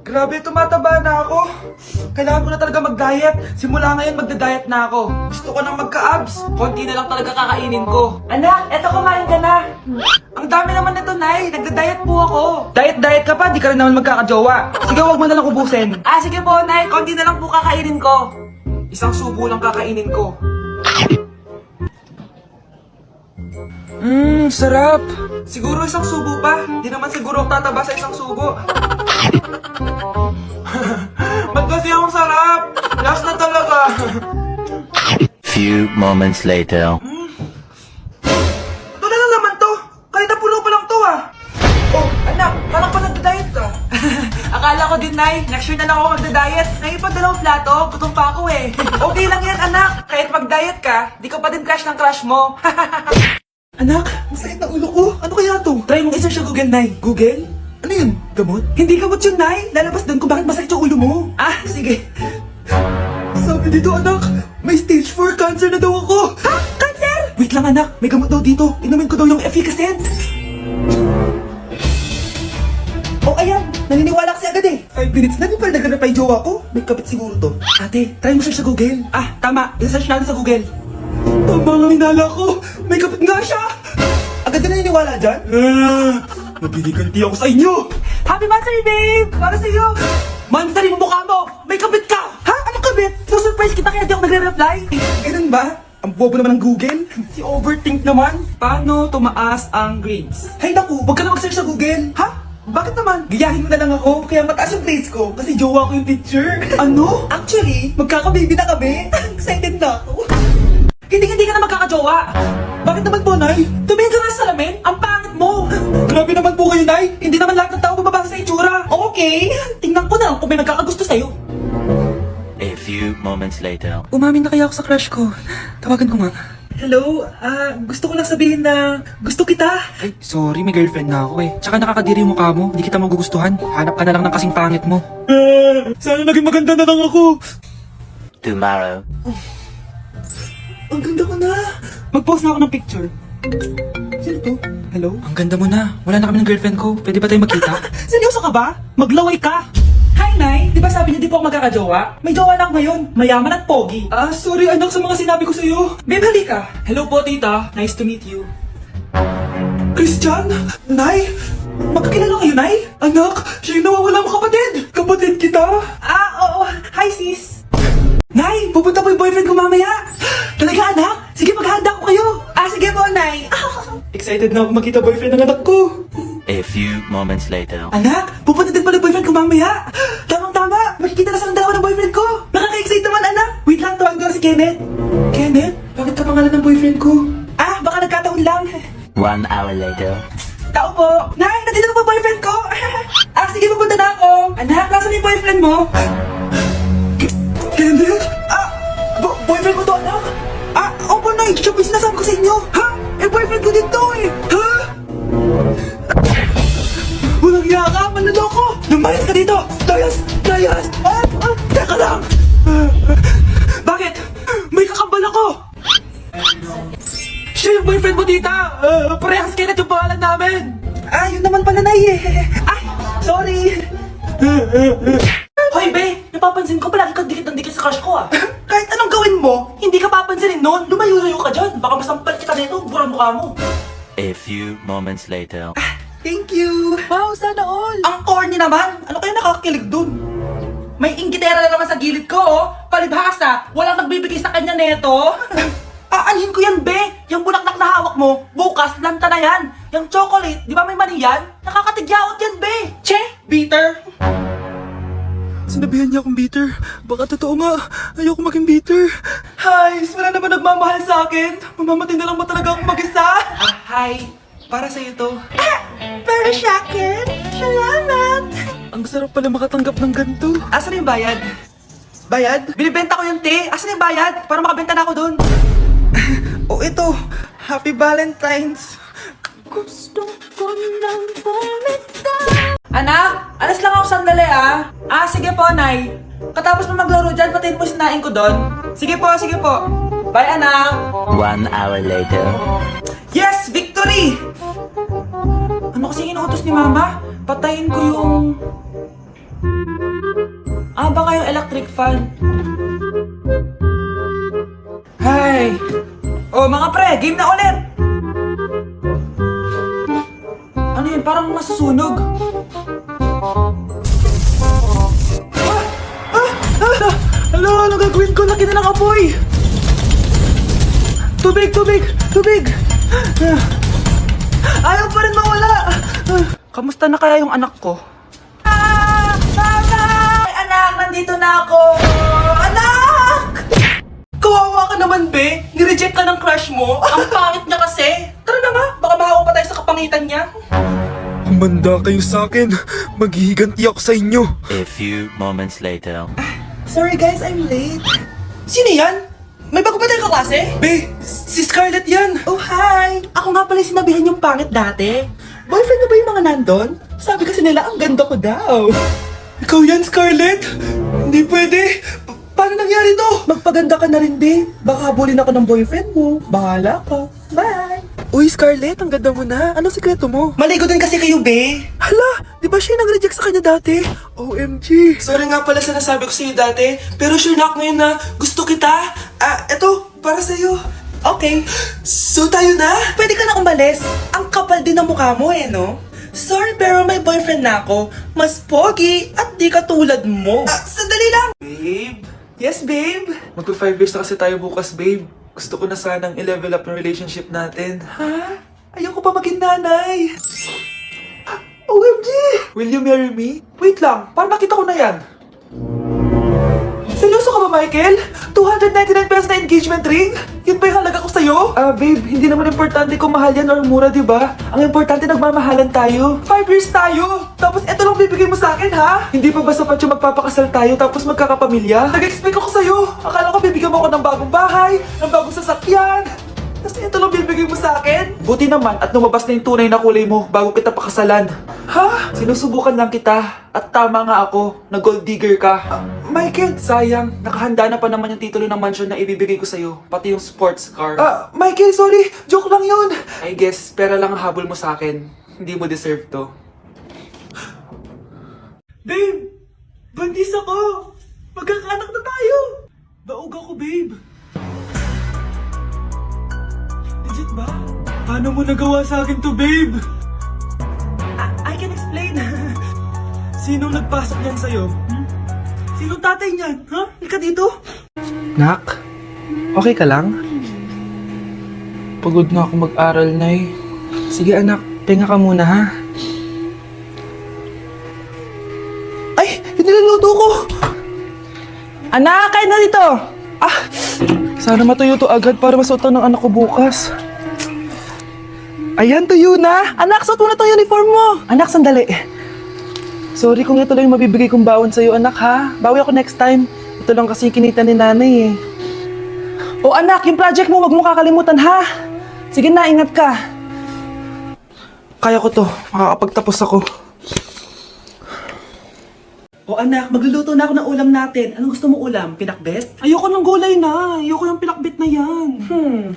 Grabe, tumataba na ako. Kailangan ko na talaga mag-diet. Simula ngayon, magda-diet na ako. Gusto ko nang magka-abs. Konti na lang talaga kakainin ko. Anak, eto kumain ka na. Ang dami naman nito, Nay. Nagda-diet po ako. Diet ka pa, di ka rin naman magkakajowa. Sige, wag mo na lang ubusin. Sige po, Nay. Konti na lang po kakainin ko. Isang subo lang kakainin ko. Sarap. Siguro isang subo pa. Di naman siguro ako tataba sa isang subo. Ba't kasi ang sarap? Last na talaga. Few moments later. Ito na lang naman to. Kahit napulo pa lang to ah. Oh, anak, parang pa nagda-diet ka. Akala ko din, Nay. Next year na lang ako magda-diet. Ngayon pa dalawang plato, gutom pa ako eh. Okay lang yan, anak. Kahit mag-diet ka, di ka pa din crush ng crush mo. Anak, masakit na ulo ko. Ano kaya to? Try mong isa siya Google, Nay. Google? Ano yun? Gamot? Hindi gamot yun, Nay. Lalabas doon kung bakit masakit yung ulo mo. Sige. Sabi dito, anak, may stage 4 cancer na daw ako. Ha? Cancer? Wait lang, anak. May gamot daw dito. Inumin ko daw yung Efficacent. Oh, ayan. Naniniwala kasi agad eh. 5 minutes na, di pa naghanap pa yung jowa ko. May kapit siguro to. Ate, try mo siya sa Google. Tama. I-search natin sa Google. Tama nga hinala ko. May kapit nga siya. Agad ka naniniwala dyan? Nabibiganti ako sa inyo. Happy Monster, babe! Para sa'yo. Monster, yung mukha mo. May kabit ka. Ha? Anong kabit? So-surprise kita kaya di ako nagre-reply. Ganun ba? Ang bobo naman ng Google. Si overthink naman. Paano tumaas ang grades? Hay naku, wag ka na mag-search sa Google. Ha? Bakit naman? Gayahin mo na lang ako, kaya mataas yung grades ko kasi jowa ko yung teacher. Ano? Actually, magkaka-baby na kami. Excited na ako. Hindi ka na magkakajowa. Bakit naman po, Nay? Tumingin ka nga sa salamin. Ang pangit mo. Grabe naman po kayo, Nay. Hindi naman lahat ng tao mababasa sa itsura. Okay. Tingnan ko na lang kung may nagkakagusto sa'yo. A few moments later. Umamin na kaya ako sa crush ko. Tawagan ko nga. Hello? Gusto ko lang sabihin na gusto kita. Ay, sorry. May girlfriend na ako eh. Tsaka nakakadiri yung mukha mo. Hindi kita magugustuhan. Hanap ka na lang ng kasing pangit mo. Sana naging maganda na lang ako. Tomorrow. Ang ganda ko na. Mag-post na ako ng picture. Sino to? Hello? Ang ganda mo na. Wala na kami ng girlfriend ko. Pwede ba tayo magkita? Seryoso ka ba? Maglaway ka. Hi, Nay. Di ba sabi niyo di po ako magkakajowa? May jowa na ako ngayon. Mayaman at pogi. Sorry anak sa mga sinabi ko sa'yo. Babe, halika. Hello po, tita. Nice to meet you. Christian? Nay? Magkakilala kayo, Nay? Anak, siya yung nawawala mo kapatid. Kapatid kita. Oo. Hi, sis. Nay, pupunta po yung boyfriend ko mamaya. Talaga, anak? Sige, maghahanda ko kayo. Sige po, Nay. Excited na ako makita boyfriend ng anak ko. A few moments later. Anak, pupunta din pala boyfriend ko mamaya. Tamang-tama, makikita na sa dalawa ng boyfriend ko. Nakaka-excite naman, anak. Wait lang, tawag ko na si Kenneth. Kenneth? Bakit ka pangalan ng boyfriend ko? Baka nagkataon lang. 1 hour later. Tao po. Nay, nandito na po boyfriend ko. Sige, pupunta na ako. Anak, nasan yung boyfriend mo? Kenneth? Boyfriend ko to, anak? Opo, Nay. Siya po yung sinasabi ko sa inyo. Ha? Boyfriend ko din to eh. Ha? Walang iya ka, manloloko! Lumayas ka dito! Layas! Teka lang! Bakit? May kakambal ako! Siya yung boyfriend mo, tita! Parehas Kenneth yung pangalan namin! Yun naman pala, Nay eh! Sorry! Hoy, be! Napapansin ko palagi kang dikit ng dikit sa crush ko Kahit anong gawin mo, hindi ka papansinin nun! Lumayo-layo ka dyan! Baka masampal kita nito, burang mukha mo! A few moments later. Thank you! Wow, sana all! Ang corny naman! Ano kaya nakakakilig dun? May inggitera na naman sa gilid ko, Palibhasa! Walang nagbibigay sa kanya neto! Aanhin ko yan, be! Yung bulaklak na hawak mo, bukas, lanta na yan! Yung chocolate, di ba may mani yan? Nakakatigyaot yan, be! Che! Bitter! Sinabihan niya akong bitter. Baka totoo nga. Ayoko maging bitter. Hi! Wala na ba nagmamahal sa akin? Mamamatay na lang ba talaga akong mag-isa? Hi! Para sa'yo to. Para sa akin? Salamat! Ang sarap pala makatanggap ng ganito. Asan yung bayad? Bayad? Binibenta ko yung te. Asan yung bayad? Para makabenta na ako dun. Ito. Happy Valentine's. Gusto ko ng pamita. Anak, alas lang ako sandali sige po, Nay. Katapos mo maglaro dyan, patayin mo sinain ko doon. Sige po. Bye, anak. 1 hour later. Yes! Victory! Ano kasi inuutos ni Mama? Patayin ko yung... Ah, baka yung electric fan. Hay! Oh, mga pre, game na ulit! Ano yun? Parang masusunog. Ano gagawin ko? Laki na ng apoy! Tubig! Ayaw pa rin mawala! Kamusta na kaya yung anak ko? Ay, anak! Nandito na ako! Anak! Kawawa ka naman, be! Nireject ka ng crush mo? Ang pangit niya kasi! Tara na nga! Baka mahawa pa tayo sa kapangitan niya! Humanda kayo sa akin. Maghihiganti ako sa inyo. A few moments later. Sorry guys, I'm late. Sino yan? May bago ba tayong kaklase? Be, si Scarlett yan! Oh, hi! Ako nga pala yung sinabihan yung pangit dati. Boyfriend mo ba yung mga nandun? Sabi kasi nila, ang ganda ko daw. Ikaw yan, Scarlett? Hindi pwede. Paano nangyari to? Magpaganda ka na rin, be. Baka habulin ako ng boyfriend mo. Bahala ka. Bye! Uy, Scarlett, ang ganda mo na. Anong sikreto mo? Maligo din kasi kayo, be. Hala, di ba siya yung nag-reject sa kanya dati? OMG. Sorry nga pala sa nasabi ko sa'yo dati, pero sure na ako ngayon na gusto kita. Eto, para sa'yo. Okay. So tayo na? Pwede ka na umalis. Ang kapal din ng mukha mo no? Sorry pero may boyfriend na ako. Mas pogi at di katulad mo. Sandali lang. Babe? Yes, babe? Magpa 5 years na kasi tayo bukas, babe. Gusto ko na sanang i-level up yung relationship natin. Ha? Ayoko pa maging nanay. OMG! Will you marry me? Wait lang, parang nakita ko na yan. Seryoso ka ba, Michael? 299 pesos na engagement ring? Yun ba yung halaga ko sa'yo? Babe, hindi naman importante kung mahal yan or mura, di ba? Ang importante, nagmamahalan tayo. 5 years tayo! Tapos eto lang bibigay mo sa akin, ha? Hindi pa ba sapat yung magpapakasal tayo tapos magkakapamilya? Nag-expect ako sa'yo! Akala ko bibigyan mo ako ng bagong bahay, ng bagong sasakyan. Tapos eto lang bibigay mo sa akin? Buti naman at lumabas na yung tunay na kulay mo bago kita pakasalan. Ha? Sinusubukan lang kita at tama nga ako na gold digger ka. Michael! Sayang, nakahanda na pa naman yung titulo ng mansion na ibibigay ko sa'yo, pati yung sports car. Michael, sorry! Joke lang yun! I guess, pera lang ang habol mo sa akin. Hindi mo deserve to. Babe! Buntis ako! Magkakaanak na tayo! Baog ako, babe! Legit ba? Paano mo nagawa sa akin to, babe? I can explain. Sinong nagpasok niyan sa'yo? Sinong tatay niyan? Ha? Ika dito? Nak, okay ka lang? Pagod na ako mag-aral, Nay. Sige anak, pinga ka muna ha. Ay! Yung niluluto ko! Anak! Kain na dito! Sana matuyo to agad para masuotan ng anak ko bukas. Ayan, tuyo na! Anak, suot mo na tong uniform mo! Anak, sandali. Sorry kung ito lang yung mabibigay kong baon sa'yo, anak ha. Bawi ako next time. Ito lang kasi yung kinita ni nanay eh. O anak, yung project mo, wag mo kakalimutan ha! Sige na, ingat ka! Kaya ko to. Makakapagtapos ako. O anak, magluluto na ako ng ulam natin. Anong gusto mo ulam? Pinakbet? Ayoko ng gulay na. Ayoko ng pinakbet na yan.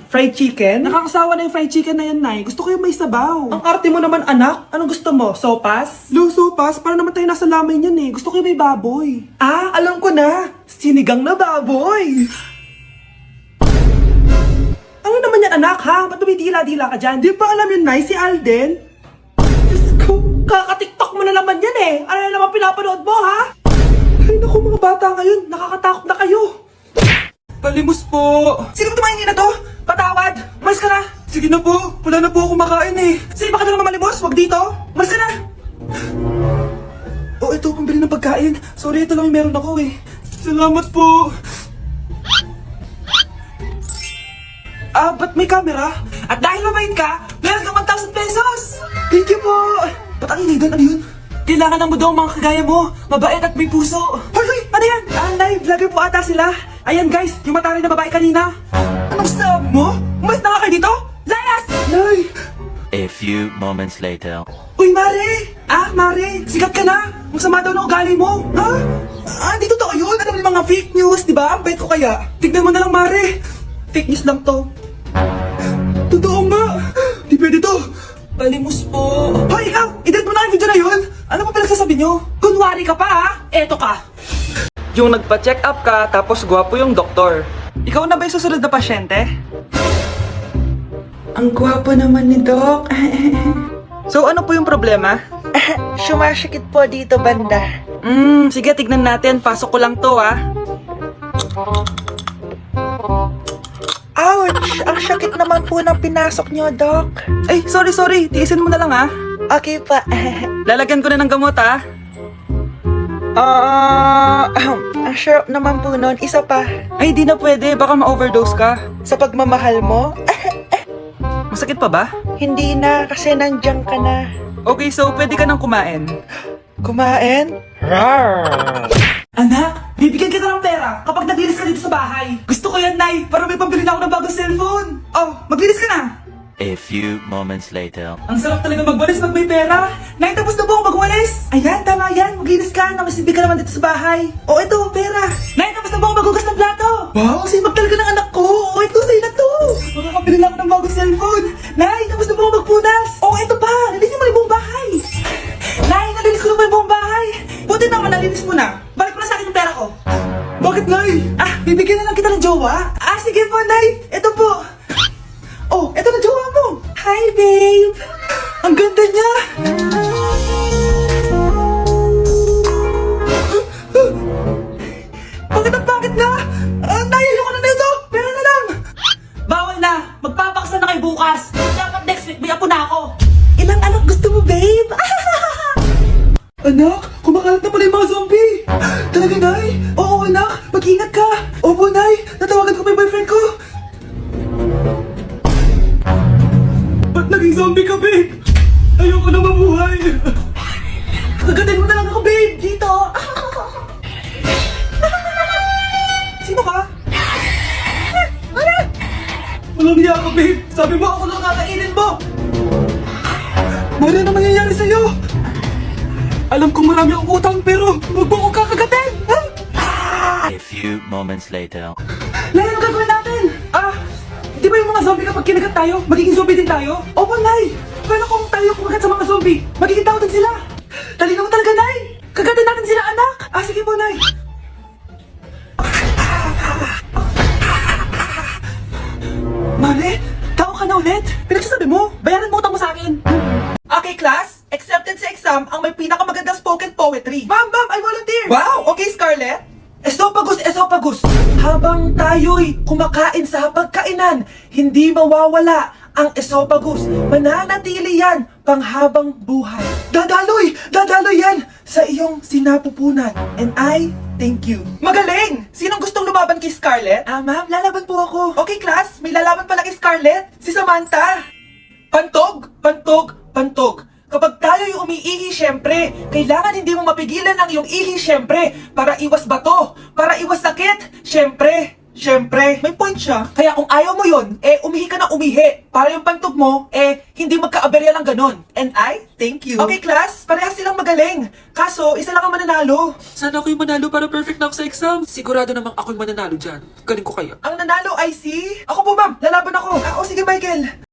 Fried chicken? Nakakasawa na yung fried chicken na yan, Nay. Gusto ko yung may sabaw. Ang arte mo naman, anak. Anong gusto mo? Sopas? Sopas? Para naman tayo nasa lamay niyan eh. Gusto ko yung may baboy. Alam ko na. Sinigang na baboy. Ano naman yan, anak, ha? Ba't tumidila-dila ka dyan? Di ba alam yun, Nay? Si Alden? Diyos ko, kaka-tiktok mo na naman yan eh. Ano na naman pinapanood mo, ha? Ay, naku, mga bata ngayon. Nakakatakot na kayo. Palimos po! Sino tumayin na to? Patawad! Malis ka na! Sige na po! Wala na po ako makain eh! Sige, baka na naman malimos. Huwag dito. Malis ka na! Oh, ito, pambili ng pagkain. Sorry, ito lang yung meron ako eh. Salamat po! Ba't may camera? At dahil mabait ka, meron kang 1,000 pesos! Thank you po! Ba't ang inidan? Ano yun? Kailangan mo daw mga kagaya mo. Mabait at may puso. Hoy! Ano yan? Live vlogger po ata sila. Ayan guys, yung matari na babae kanina. Anong sabi mo? Umalis na nga kayo dito? Layas! Nay! A few moments later. Uy, Mare! Mare! Sikat ka na! Masama daw na ugali mo! Ha? Di totoo yun! Ano yung mga fake news, di ba? Ang bait ko kaya. Tignan mo na lang, Mare! Fake news lang to. Totoo nga! Di pwede to! Palimos po! Hoy, ikaw! I-delete mo na yung video na yun! Ano pa pinagsasabi nyo? Kunwari ka pa, ha? eto ka. Yung nagpa-check up ka, tapos gwapo yung doktor. Ikaw na ba yung susunod na pasyente? Ang gwapo naman ni Doc. So ano po yung problema? Sumasakit po dito banda. Sige, tignan natin. Pasok ko lang to, Ouch! Ang sakit naman po ng pinasok niyo, Doc. Ay, sorry. Tiisin mo na lang, Okay pa. Lalagyan ko na ng gamot, Ang sarap naman po nun. Isa pa. Ay, di na pwede. Baka ma-overdose ka. Sa pagmamahal mo? Masakit pa ba? Hindi na, kasi nandiyan ka na. Okay, so pwede ka nang kumain. Kumain? Anak, bibigyan kita ng pera kapag naglinis ka dito sa bahay. Gusto ko yan, Nay, para may pambili na ako ng bagong cellphone. Oh, maglinis ka na. A few moments later. Ang sarap talaga magwalis pag may pera. Nay, tapos na po ako magwalis. Ayan, tama yan. Maglinis ka. Nakasibi ka naman dito sa bahay. O, ito, pera. Nay, tapos na po ako maghugas ng plato. Wow, sipag talaga ng anak ko. O, ito, sa'yo na to. Makakabili na ako ng bagong cellphone. Nay, tapos na po ako magpunas. O, ito pa. Nalinis mo na yung buong bahay. Nay, nalinis ko na po yung buong bahay. Buti naman, nalinis mo na. Balik mo na sa akin yung pera ko. Bakit, Nay? Bibigyan na lang kita ng jowa. Sige po, Nay. Ito po. Oh, eto na jowa mo! Hi, babe! Ang ganda niya! Bakit ang pangit na? Ayoko na nito! Pera na lang! Bawal na! Magpapaksa na kayo bukas! Dapat next week may apo na ako! Ilang anak gusto mo, babe? Anak, kumakalat na pala yung mga zombie! Talaga, Nay? Oo, anak! Mag-ingat ka! Opo, Nay! Natawagan ko pa yung boyfriend ko! Ba't naging zombie ka, babe? Ayoko na mabuhay. Kagatin mo na lang ako, babe. Dito. Sino ka? Walang niya ako, babe. Sabi mo ako lang kakainin mo. Mara na mangyayari sa'yo. Alam kong marami akong utang, pero huwag mo akong kakagatin. A few moments later. Lala, ang gagawin natin? Di ba yung mga zombie kapag kinagat tayo, magiging zombie din tayo? Opo, Nay! Paano kung tayo kumagat sa mga zombie? Magiging tao din sila! Talino mo talaga, Nay! Kagatin natin sila, anak! Sige po, Nay! Mare, tao ka na ulit? Pinagsasabi mo, bayaran mo utang mo sa akin! Okay, class. Accepted sa exam ang may pinakamagandang spoken poetry. Ma'am, I volunteer! Wow! Okay, Scarlett! Esophagus! Habang tayo'y kumakain sa pagkainan, hindi mawawala ang esophagus. Mananatili yan panghabang buhay. Dadaloy yan sa iyong sinapupunan. And I thank you. Magaling! Sinong gustong lumaban kay Scarlett? Ma'am, lalaban po ako. Okay, class. May lalaban pala kay Scarlett. Si Samantha. Pantog! Kapag tayo'y umiihi, syempre, kailangan hindi mo mapigilan ang iyong ihi, syempre, para iwas bato, para iwas sakit, syempre, may point siya. Kaya kung ayaw mo yun, umihi ka na umihi, para yung pantog mo, hindi magka-aberya lang ganon. And I thank you. Okay, class, parehas silang magaling. Kaso, isa lang ang mananalo. Sana ako yung manalo para perfect na ako sa exam. Sigurado namang ako yung mananalo dyan. Galing ko kaya. Ang nanalo ay si... Ako po, ma'am, lalaban ako. Sige, Michael.